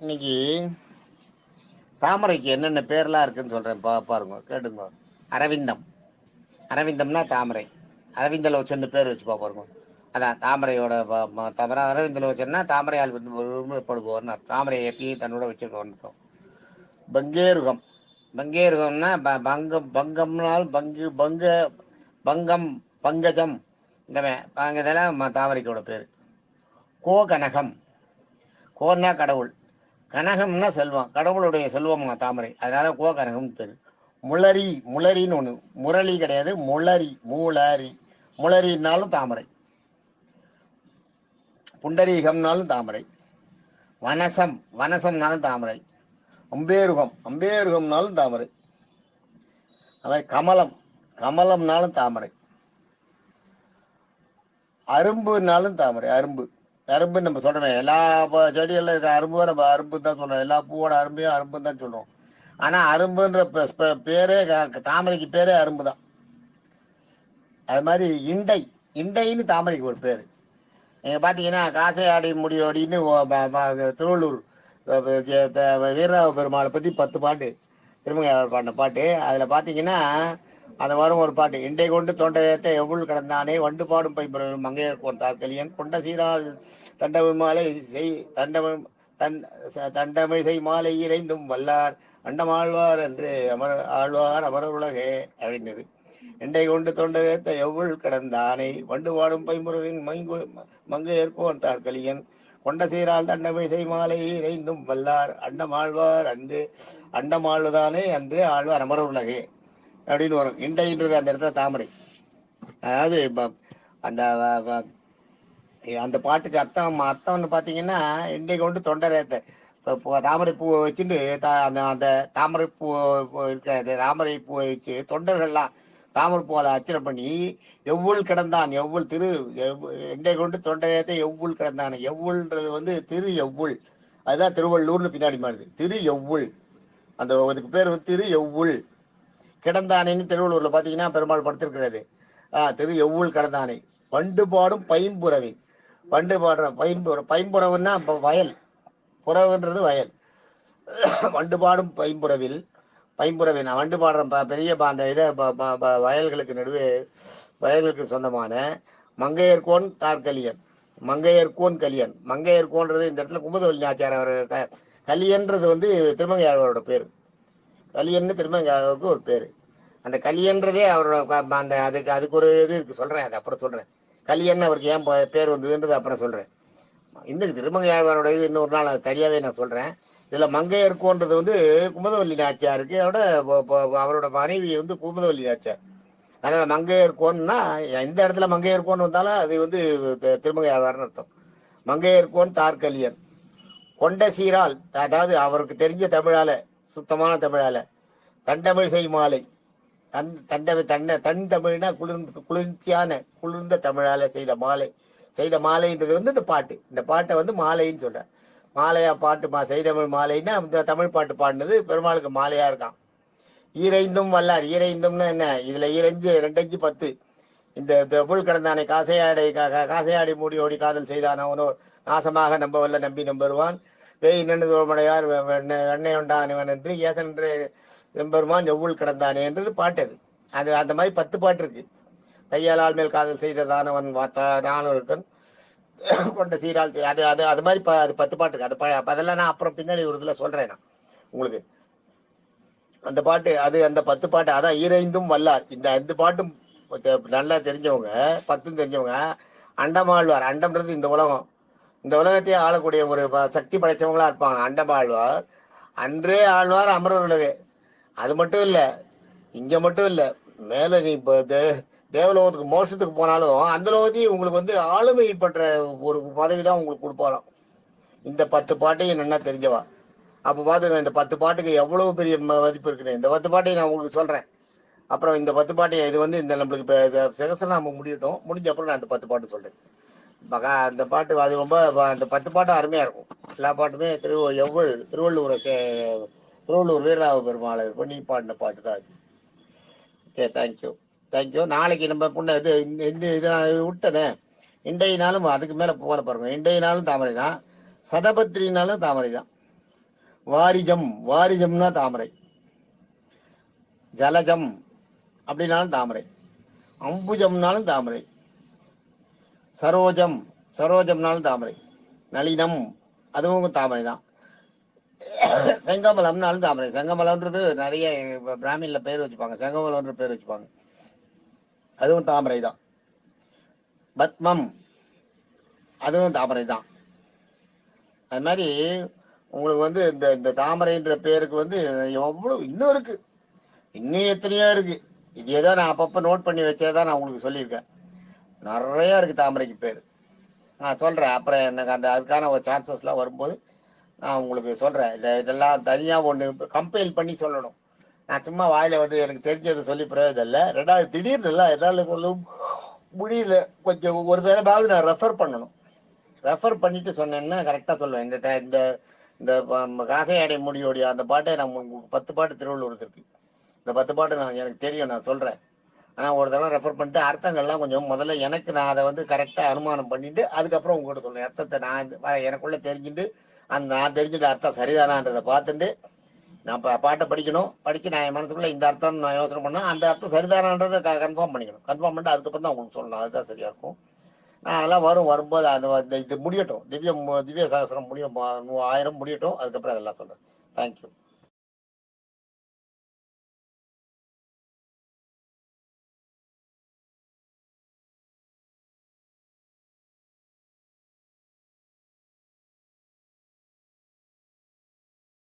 இன்னைக்கு தாமரைக்கு என்னென்ன பேர்லாம் இருக்குன்னு சொல்கிறேன் பாருங்க, கேட்டுங்க. அரவிந்தம், அரவிந்தம்னா தாமரை. அரவிந்தலோச்சன் பேர் வச்சு பாருங்க. அதான் தாமரையோட தவிர அரவிந்தலோச்சன்னா தாமரையால் விரும்பப்படுபவர்னு தாமரை ஏற்றி தன்னோட வச்சிருக்கோன்னு. பங்கேருகம், பங்கேருகம்னா பங்கம், பங்கம்னால் பங்கு, பங்கம், பங்கஜம், இந்த இதெல்லாம் தாமரைக்கோட பேர். கோகனகம், கோன்னா கடவுள், கனகம்னா செல்வம், கடவுளுடைய செல்வம் தாமரை, அதனால கோகனகம் பேரு. முளரி, முளரின்னு ஒண்ணு, முரளி கிடையாது, முளரி, மூளரி, முளரினாலும் தாமரை. புண்டரீகம்னாலும் தாமரை. வனசம், வனசம்னாலும் தாமரை. அம்பேருகம், அம்பேருகம்னாலும் தாமரை. அது கமலம், கமலம்னாலும் தாமரை. அரும்புனாலும் தாமரை, அரும்பு, அரும்புன்னு நம்ம சொல்றோம். எல்லா செடிகளில் இருக்க அரும்பு நம்ம அரும்பு தான் சொல்றோம். எல்லா பூவோட அரும்பையும் அரும்பு தான் சொல்றோம். ஆனா அரும்புன்ற பேரே, தாமரைக்கு பேரே அரும்பு தான். அது மாதிரி இண்டை, இண்டைன்னு தாமரைக்கு ஒரு பேர். நீங்க பாத்தீங்கன்னா காசையாடி முடியோடின்னு திருவள்ளூர் வீரராவ பெருமாளை பத்தி 10 பாட்டு, திருமங்கையாளர் பாடின பாட்டு. அதுல பாத்தீங்கன்னா அந்த வரும் ஒரு பாட்டு, இண்டை கொண்டு தொண்டையத்தை எவ்வளவு கிடந்தானே வண்டு பாடும் பைம்புறம் மங்கையர்கோன் தாக்கலியன் கொண்ட சீரால் தண்டமிழ் மாலை செய் தண்டமிழ் தன் தண்டமிழை மாலை இறைந்தும் வல்லார் அண்டமாழ்வார் என்று ஆழ்வார் அமர உலகே அப்படின்னுது. எண்டை கொண்டு தொண்டவேத்த எவ்வள் கிடந்தானை வண்டு வாடும் பைம்புறவின் மங்கு ஏற்கோன் தார்கலியன் கொண்ட சீரால் தண்டமிசை மாலை இறைந்தும் வல்லார் அண்டமாழ்வார் அன்று அண்டமாழ்வதானே அன்று ஆழ்வார் அமர உலகே அப்படின்னு வரும். இண்டைன்றது அந்த இடத்துல தாமரை. அதாவது அந்த அந்த பாட்டுக்கு அர்த்தம், அர்த்தம்னு பார்த்தீங்கன்னா, இண்டை கொண்டு தொண்டரேத்த தாமரை பூவை வச்சுட்டு அந்த தாமரை பூ இருக்காது, தாமரை பூவை வச்சு தொண்டர்கள்லாம் தாமரை பூவால் அர்ச்சனை பண்ணி எவ்வள் கிடந்தான், எவ்வள் திரு எண்டை கொண்டு தொண்டரேத்த எவ்வள் கிடந்தான். எவ்வள்ன்றது திரு எவ்வள், அதுதான் திருவள்ளூர்னு பின்னாடி மாறுது. திரு எவ்வள், அந்த அதுக்கு பேர் திரு எவ்வள் கிடந்தானேன்னு திருவள்ளூர்ல பாத்தீங்கன்னா பெருமாள் படுத்திருக்கிறது. திரு எவ்வள் கிடந்தானே. வண்டு பாடும் பைம்புறவின், வண்டு பாடுற பைம்புறவுன்னா வயல், புறவுன்றது வயல். வண்டு பாடும் பைம்புறவில், பைம்புறவின் வண்டு பாடுற பெரிய அந்த இதை வயல்களுக்கு நடுவே, வயல்களுக்கு சொந்தமான மங்கையர்கோன் தார்கலியன், மங்கையர்கோன் கலியன். மங்கையர்கோன்றது இந்த இடத்துல குமுதவல்லி நாச்சியார் அவர் கலியன்றது திருமங்கை ஆழ்வாரோட பேரு. கலியன்னு திருமங்கை ஆழ்வாருக்கு ஒரு பேரு. அந்த கலியன்றதே அவரோட அந்த அதுக்கு ஒரு இது இருக்கு, சொல்றேன், அது அப்புறம் சொல்றேன். கலியன் அவருக்கு ஏன் பேர் வந்ததுன்றது அப்புறம் சொல்றேன். இந்த திருமங்கை ஆழ்வாரோட இது இன்னொரு நாள் அது தனியாவே நான் சொல்றேன். இதுல மங்கையர்கோன்றது குமுதவல்லி நாச்சியாருக்கு அவரோட மனைவி குமுதவல்லி நாச்சியார். அதனால மங்கையர்கோன்னா எந்த இடத்துல மங்கையர்கோன் வந்தாலும் அது திருமங்கை ஆழ்வார்னு அர்த்தம். மங்கையர்கோன் தார்கலியன் கொண்ட சீரால், அதாவது அவருக்கு தெரிஞ்ச தமிழால, சுத்தமான தமிழால, தண்டமிழிசை மாலை, தன் தமிழ்னா குளிர்ச்சியான குளிர்ந்த தமிழால செய்த மாலை, செய்த மாலைன்றது இந்த பாட்டு. இந்த பாட்டை மாலைன்னு சொல்றேன். மாலையா பாட்டு செய்தமிழ் மாலைன்னா இந்த தமிழ் பாட்டு பாடினது பெருமாளுக்கு மாலையா இருக்கான். ஈரைந்தும் வல்லார், ஈரைந்தும்னா என்ன, இதுல ஈரஞ்சு 2 5 10. இந்த புல் கடந்தானை காசையாடி மூடி ஓடி காதல் செய்தான் அவனோ நாசமாக நம்ப வல்ல நம்பி நம்பருவான் பேய் நின்று தோல்மடையார் எண்ணெய் உண்டான் இவன் என்று ஏசன்று எம்பெருமான் எவ்வள் கிடந்தானே என்றது பாட்டு. அது அந்த மாதிரி 10 பாட்டு இருக்கு. தையாலால் மேல் காதல் செய்ததானவன் நானொருக்கன் கொண்ட சீரால், அது அது அது மாதிரி அது 10 பாட்டு இருக்கு. அதெல்லாம் நான் அப்புறம் பின்னாடி ஒரு இதுல சொல்றேன் நான் உங்களுக்கு. அந்த பாட்டு அந்த 10 பாட்டு, அதான் ஈரைந்தும் வல்லார். இந்த 5 பாட்டும் நல்லா தெரிஞ்சவங்க, 10 தெரிஞ்சவங்க. அண்டமாழ்வார், அண்டம்ன்றது இந்த உலகம், இந்த உலகத்தையே ஆளக்கூடிய ஒரு சக்தி படைச்சவங்களா இருப்பாங்க. அண்டமாழ்வார் அன்றே ஆழ்வார் அமரர் உலகே. அது மட்டும் இல்ல, இங்க மட்டும் இல்ல, மேல நீ தேவலோகத்துக்கு மோட்சத்துக்கு போனாலும் அந்த லோகத்தையும் உங்களுக்கு ஆளுமை பற்ற ஒரு பதவிதான் உங்களுக்கு கொடுப்பாராம். இந்த 10 பாட்டையும் நல்லா தெரிஞ்சவா. அப்ப பாத்துங்க, இந்த 10 பாட்டுக்கு எவ்வளவு பெரிய மதிப்பு இருக்குன்னு. இந்த 10 பாட்டையும் நான் உங்களுக்கு சொல்றேன். அப்புறம் இந்த 10 பாட்டையும் இது இந்த நம்மளுக்கு சகசநாமம் முடியட்டும், முடிஞ்ச அப்புறம் நான் இந்த 10 பாட்டு சொல்றேன். அந்த பாட்டு அது ரொம்ப, அந்த 10 பாட்டும் அருமையா இருக்கும். எல்லா பாட்டுமே திருவள்ளூர் வீரராவ பெருமாளை பண்ணி பாடின பாட்டு தான் அது. Okay, thank you, thank you. நாளைக்கு நம்ம புண்ண இது இதை நான் விட்டனே. இண்டையினாலும் அதுக்கு மேல போல பாருங்க. இண்டையினாலும் தாமரை தான், சதபத்திரினாலும் தாமரை தான். வாரிஜம், வாரிஜம்னா தாமரை. ஜலஜம் அப்படின்னாலும் தாமரை. அம்புஜம்னாலும் தாமரை. சரோஜம், சரோஜம்னாலும் தாமரை. நளினம், அதுவும் தாமரை தான். செங்கமலம்னாலும் தாமரை. செங்கமலம்ன்றது நிறைய பிராமின்ல பேர் வச்சுப்பாங்க, செங்கமலம்ன்ற பேர் வச்சுப்பாங்க, அதுவும் தாமரை தான். பத்மம், அதுவும் தாமரை தான். அது மாதிரி உங்களுக்கு வந்து இந்த இந்த தாமரைன்ற பேருக்கு வந்து எவ்வளவு இன்னும் இருக்கு, இன்னும் எத்தனையோ இருக்கு. இது ஏதோ நான் அப்பப்போ நோட் பண்ணி வச்சதான் நான் உங்களுக்கு சொல்லியிருக்கேன். நிறைய இருக்கு தாமரைக்கு பேர். நான் சொல்றேன் அப்புறம் எனக்கு அந்த அதுக்கான ஒரு சான்சஸ்லாம் வரும்போது நான் உங்களுக்கு சொல்றேன். இதெல்லாம் தனியாக ஒன்று கம்பைல் பண்ணி சொல்லணும். நான் சும்மா வாயில வந்து எனக்கு தெரிஞ்சதை சொல்லி பிரயோஜனம் இல்லை. ரெண்டாவது திடீர்னு இல்லை என்னால் சொல்லும் முடியல. கொஞ்சம் ஒரு தடவையாவது நான் ரெஃபர் பண்ணணும். ரெஃபர் பண்ணிட்டு சொன்னேன்னா கரெக்டாக சொல்லுவேன். இந்த இந்த இந்த காசையாடை முடியோடைய அந்த பாட்டை நான் உங்களுக்கு 10 பாட்டு திருவள்ளுவர் இருக்கு. இந்த 10 பாட்டு நான் எனக்கு தெரியும், நான் சொல்கிறேன். ஆனால் ஒரு தடவை ரெஃபர் பண்ணிட்டு அர்த்தங்கள்லாம் கொஞ்சம் முதல்ல எனக்கு நான் அதை வந்து கரெக்டாக அனுமானம் பண்ணிட்டு அதுக்கப்புறம் உங்கள்கிட்ட சொல்லுவேன். அர்த்தத்தை நான் எனக்குள்ளே தெரிஞ்சுட்டு அந்த நான் தெரிஞ்சுட்டு அர்த்தம் சரிதானான்றதை பார்த்துட்டு நான் பாட்டை படிக்கணும். படித்து நான் என் மனசுக்குள்ளே இந்த அர்த்தம் நான் யோசனை பண்ணால் அந்த அர்த்தம் சரிதானான்றதை கன்ஃபார்ம் பண்ணிக்கணும். கன்ஃபார்ம் பண்ணிட்டு அதுக்கப்புறம் தான் உங்களுக்கு சொல்லணும். அதுதான் சரியாக இருக்கும். அதெல்லாம் வரும்போது அந்த இது முடியட்டும். திவ்ய சகஸ்ரம் முடியும், 1000 முடியட்டும். அதுக்கப்புறம் அதெல்லாம் சொல்கிறேன். தேங்க்யூ.